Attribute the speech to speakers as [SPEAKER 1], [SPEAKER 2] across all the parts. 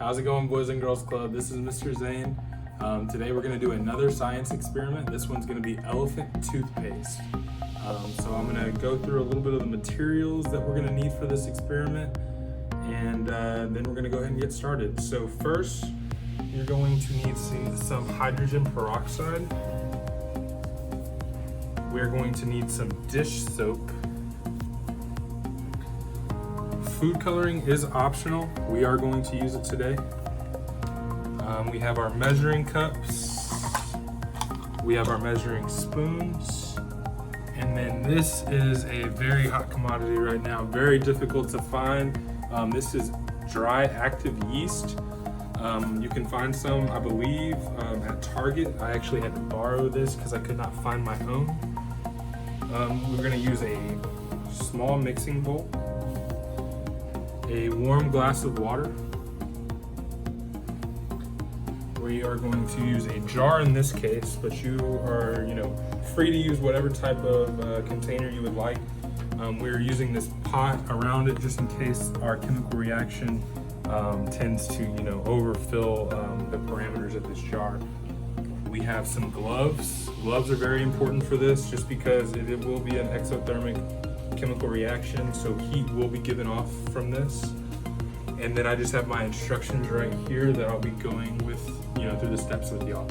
[SPEAKER 1] How's it going, Boys and Girls Club? This is Mr. Zane. Today we're going to do another science experiment. This one's going to be elephant toothpaste. So I'm going to go through a little bit of the materials that we're going to need for this experiment, and then we're going to go ahead and get started. So first, you're going to need some hydrogen peroxide. We're going to need some dish soap. Food coloring is optional. We are going to use it today. We have our measuring cups. We have our measuring spoons. And then this is a very hot commodity right now, very difficult to find. This is dry active yeast. You can find some, I believe, at Target. I actually had to borrow this because I could not find my own. We're gonna use a small mixing bowl, a warm glass of water. We are going to use a jar in this case, but you are, free to use whatever type of container you would like. We're using this pot around it just in case our chemical reaction tends to, overfill the parameters of this jar. We have some gloves. Gloves are very important for this just because it will be an exothermic chemical reaction, so heat will be given off from this. And then I just have my instructions right here that I'll be going with, through the steps with y'all.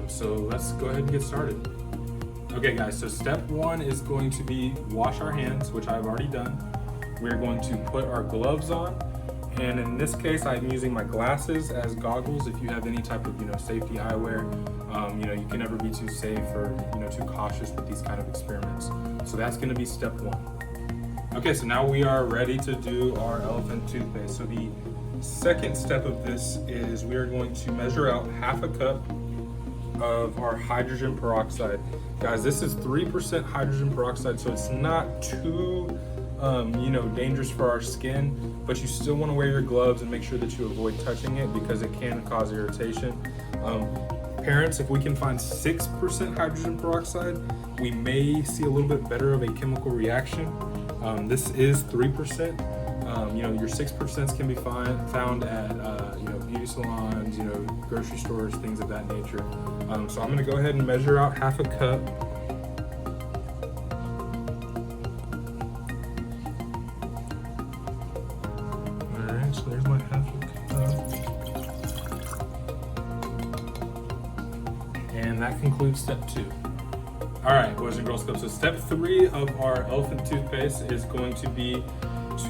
[SPEAKER 1] So let's go ahead and get started. Okay guys, so step one is going to be wash our hands, which I've already done. We're going to put our gloves on. And in this case, I'm using my glasses as goggles. If you have any type of, safety eyewear, you can never be too safe or, too cautious with these kind of experiments. So that's gonna be step one. Okay, so now we are ready to do our elephant toothpaste. So the second step of this is we are going to measure out half a cup of our hydrogen peroxide. Guys, this is 3% hydrogen peroxide, so it's not too dangerous for our skin, but you still want to wear your gloves and make sure that you avoid touching it because it can cause irritation. Parents, if we can find 6% hydrogen peroxide, we may see a little bit better of a chemical reaction. This is 3%. Your 6% can be found at beauty salons, grocery stores, things of that nature. So I'm going to go ahead and measure out half a cup. Alright, so there's my half a cup. And that concludes step two. Alright, Boys and Girls Club, so step three of our elephant toothpaste is going to be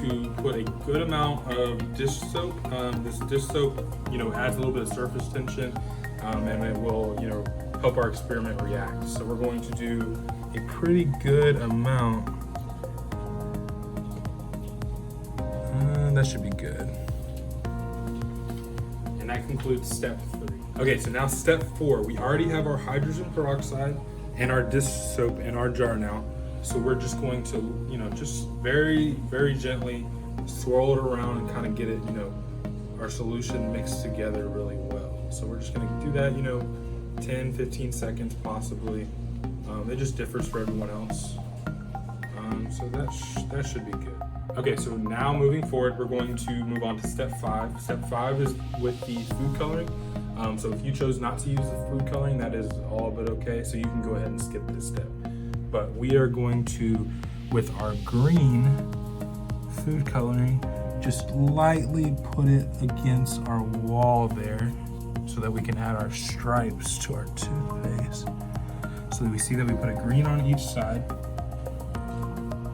[SPEAKER 1] to put a good amount of dish soap. This dish soap, adds a little bit of surface tension, and it will, help our experiment react. So we're going to do a pretty good amount. That should be good. And that concludes step three. Okay, so now step four. We already have our hydrogen peroxide and our dish soap in our jar now. So we're just going to, just very, very gently swirl it around and kind of get it, our solution mixed together really well. So we're just going to do that, 10, 15 seconds possibly. It just differs for everyone else. So that should be good. Okay, so now moving forward, we're going to move on to step five. Step five is with the food coloring. So if you chose not to use the food coloring, that is all but okay. So you can go ahead and skip this step. But we are going to, with our green food coloring, just lightly put it against our wall there so that we can add our stripes to our toothpaste. So we see that we put a green on each side.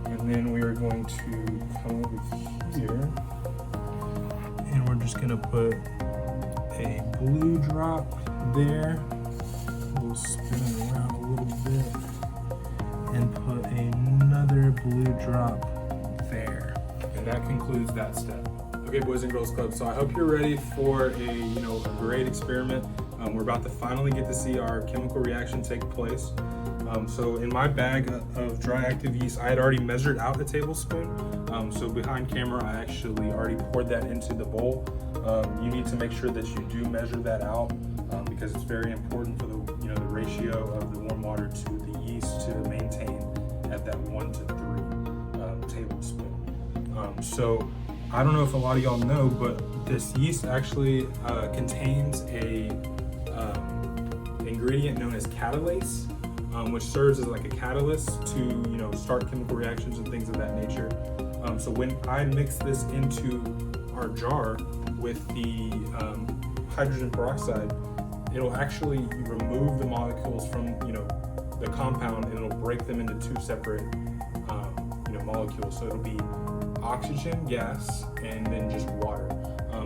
[SPEAKER 1] And then we are going to come over here and we're just gonna put a blue drop there. We'll spin it around a little bit and put another blue drop there. And that concludes that step. Okay, Boys and Girls Club, so I hope you're ready for a great experiment. We're about to finally get to see our chemical reaction take place. So in my bag of dry active yeast, I had already measured out a tablespoon. So behind camera, I actually already poured that into the bowl. You need to make sure that you do measure that out because it's very important for the ratio of the warm water to the yeast to maintain at that 1 to 3 tablespoon. So I don't know if a lot of y'all know, but this yeast actually contains a ingredient known as catalase, which serves as like a catalyst to, you know, start chemical reactions and things of that nature. So when I mix this into our jar with the hydrogen peroxide, it'll actually remove the molecules from, you know, the compound, and it'll break them into two separate, you know, molecules. So it'll be oxygen gas and then just water.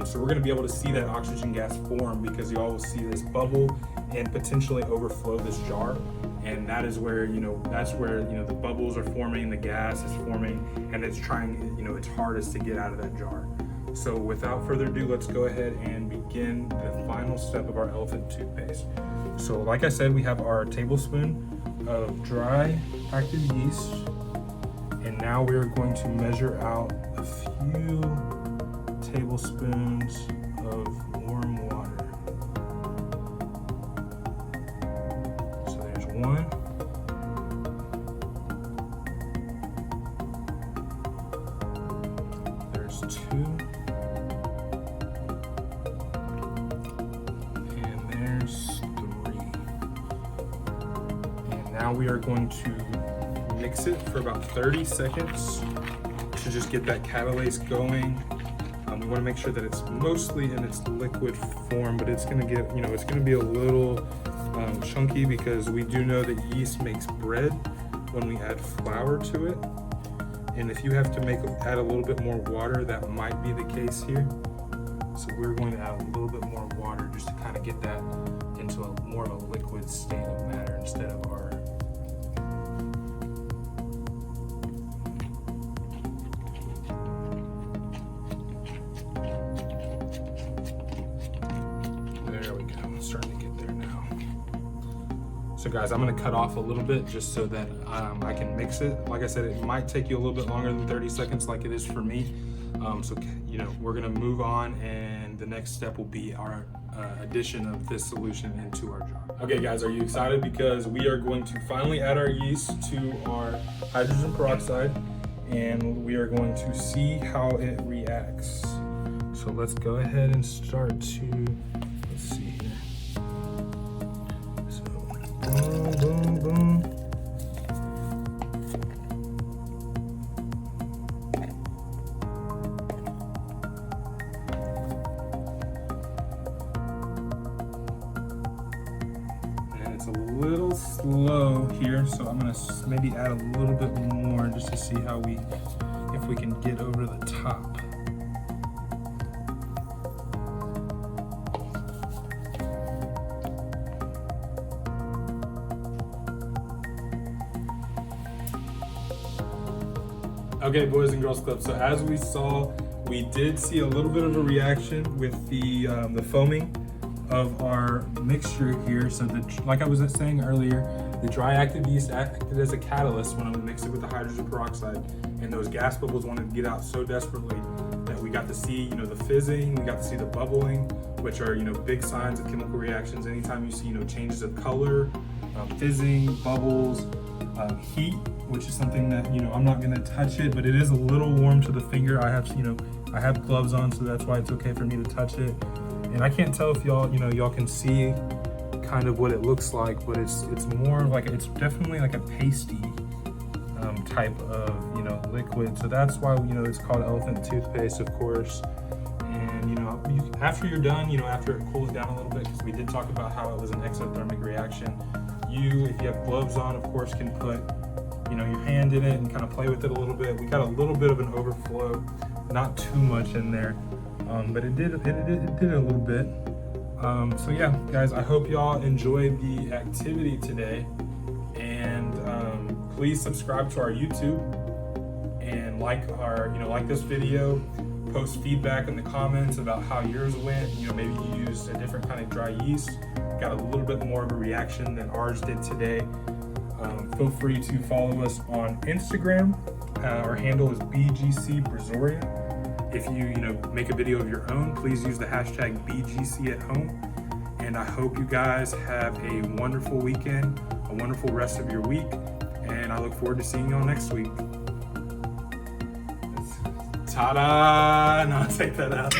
[SPEAKER 1] So we're going to be able to see that oxygen gas form, because you all will see this bubble and potentially overflow this jar. And that is where, you know, that's where, you know, the bubbles are forming, the gas is forming, and it's trying, you know, its hardest to get out of that jar. So without further ado, let's go ahead and begin the final step of our elephant toothpaste. So like I said, we have our tablespoon of dry active yeast, and now we're going to measure out a few tablespoons of warm water. So there's one. There's two. And there's three. And now we are going to mix it for about 30 seconds to just get that catalase going. We want to make sure that it's mostly in its liquid form, but it's going to get, you know, it's going to be a little chunky, because we do know that yeast makes bread when we add flour to it. And if you have to add a little bit more water, that might be the case here. So we're going to add a little bit more water just to kind of get that into a more of a liquid state of matter instead of our starting to get there now. So guys, I'm going to cut off a little bit just so that I can mix it. Like I said, it might take you a little bit longer than 30 seconds like it is for me. So, you know, we're going to move on, and the next step will be our addition of this solution into our jar. Okay guys, are you excited? Because we are going to finally add our yeast to our hydrogen peroxide, and we are going to see how it reacts. So let's go ahead and start to, let's see here. Boom, boom, boom. And it's a little slow here, so I'm gonna maybe add a little bit more just to see how if we can get over the top. Okay, boys and girls club, so as we saw, we did see a little bit of a reaction with the foaming of our mixture here. So like I was saying earlier, the dry active yeast acted as a catalyst when I mixed it with the hydrogen peroxide, and those gas bubbles wanted to get out so desperately that we got to see, you know, the fizzing, we got to see the bubbling, which are, you know, big signs of chemical reactions. Anytime you see, you know, changes of color, fizzing, bubbles, heat, which is something that, you know, I'm not going to touch it, but it is a little warm to the finger. I have gloves on, so that's why it's okay for me to touch it. And I can't tell if y'all can see kind of what it looks like, but it's more like, it's definitely like a pasty type of, you know, liquid. So that's why, you know, it's called elephant toothpaste, of course. And, you know, after you're done, you know, after it cools down a little bit, because we did talk about how it was an exothermic reaction, if you have gloves on, of course, can put, you know, your hand in it and kind of play with it a little bit. We got a little bit of an overflow, not too much in there, but it did a little bit. So yeah, guys, I hope y'all enjoyed the activity today, and please subscribe to our YouTube and like this video. Post feedback in the comments about how yours went. You know, maybe you used a different kind of dry yeast, got a little bit more of a reaction than ours did today. Feel free to follow us on Instagram. Our handle is BGC Brazoria. If you make a video of your own, please use the hashtag BGC at home. And I hope you guys have a wonderful weekend, a wonderful rest of your week, and I look forward to seeing y'all next week. Ta-da! No, take that out.